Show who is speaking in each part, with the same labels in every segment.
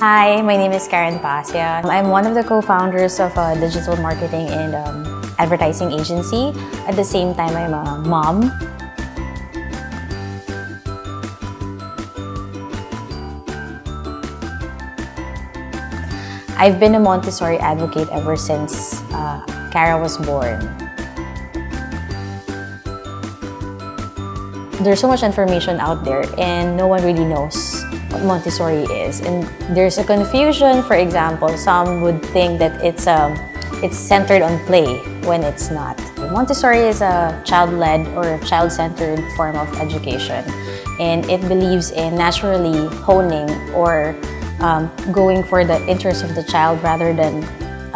Speaker 1: Hi, my name is Pacia. I'm one of the co-founders of a digital marketing and advertising agency. At the same time, I'm a mom. I've been a Montessori advocate ever since Cara was born. There's so much information out there and no one really knows what Montessori is. And there's a confusion. For example, some would think that it's centered on play when it's not. Montessori is a child-led or child-centered form of education, and it believes in naturally honing or going for the interest of the child rather than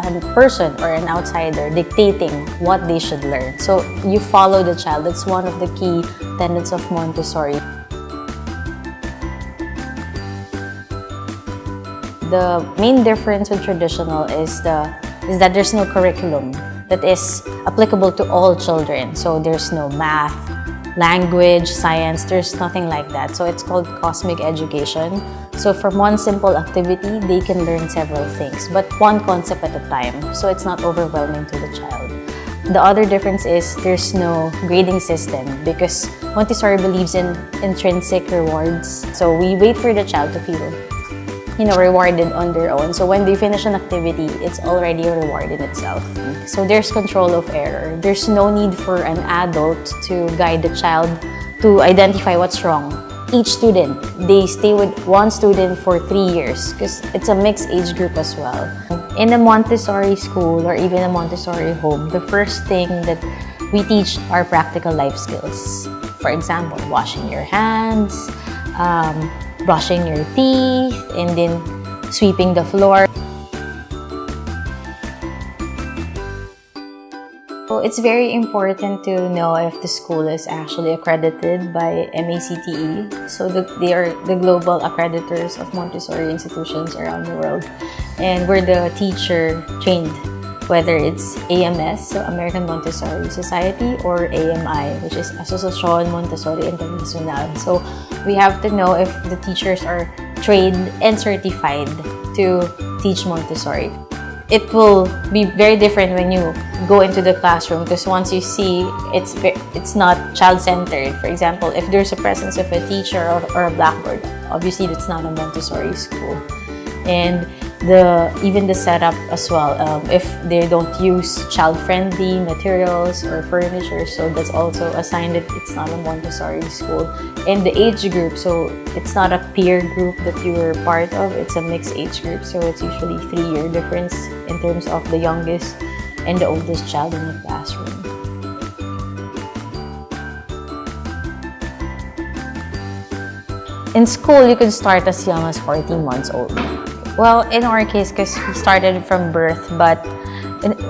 Speaker 1: a person or an outsider dictating what they should learn. So you follow the child. That's one of the key tenets of Montessori. The main difference with traditional is that there's no curriculum that is applicable to all children. So there's no math, language, science, there's nothing like that. So it's called cosmic education. So from one simple activity, they can learn several things, but one concept at a time. So it's not overwhelming to the child. The other difference is there's no grading system because Montessori believes in intrinsic rewards. So we wait for the child to feel rewarded on their own. So when they finish an activity, it's already a reward in itself. So there's control of error. There's no need for an adult to guide the child to identify what's wrong. Each student, they stay with one student for 3 years because it's a mixed age group as well. In a Montessori school or even a Montessori home, the first thing that we teach are practical life skills. For example, washing your hands, brushing your teeth, and then sweeping the floor. So it's very important to know if the school is actually accredited by MACTE. So they are the global accreditors of Montessori institutions around the world. And we're the teacher trained, whether it's AMS, so American Montessori Society, or AMI, which is Asociación Montessori Internacional. So we have to know if the teachers are trained and certified to teach Montessori. It will be very different when you go into the classroom because once you see it's not child-centered. For example, if there's a presence of a teacher or a blackboard, obviously that's not a Montessori school. And even the setup as well, if they don't use child-friendly materials or furniture, so that's also a sign that it's not a Montessori school. And the age group, so it's not a peer group that you were part of, it's a mixed age group, so it's usually 3-year difference in terms of the youngest and the oldest child in the classroom. In school, you can start as young as 14 months old. Well, in our case, because we started from birth, but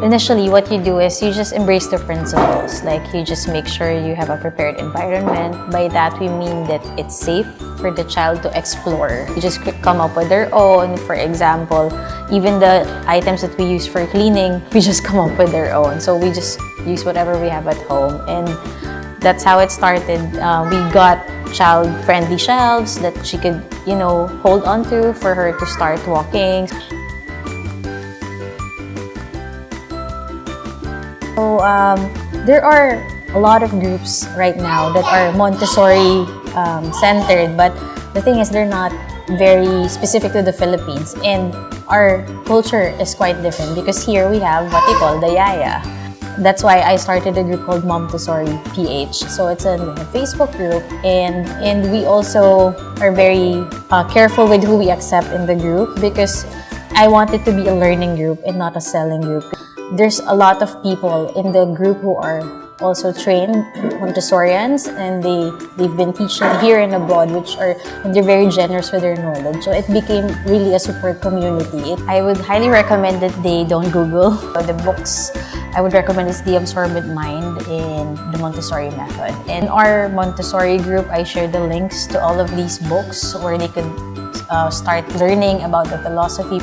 Speaker 1: initially what you do is you just embrace the principles. Like you just make sure you have a prepared environment. By that, we mean that it's safe for the child to explore. You just come up with their own. For example, even the items that we use for cleaning, we just come up with their own. So we just use whatever we have at home. And that's how it started. We got child-friendly shelves that she could, hold on to for her to start walking. So there are a lot of groups right now that are Montessori centered, but the thing is they're not very specific to the Philippines, and our culture is quite different because here we have what they call the yaya. That's why I started a group called Montessori PH. So it's a Facebook group, and we also are very careful with who we accept in the group because I want it to be a learning group and not a selling group. There's a lot of people in the group who are also trained Montessorians, and they've been teaching here and abroad, and they're very generous with their knowledge. So it became really a super community. I would highly recommend that they don't Google. The books I would recommend is The Absorbent Mind and The Montessori Method. In our Montessori group, I share the links to all of these books where they could start learning about the philosophy.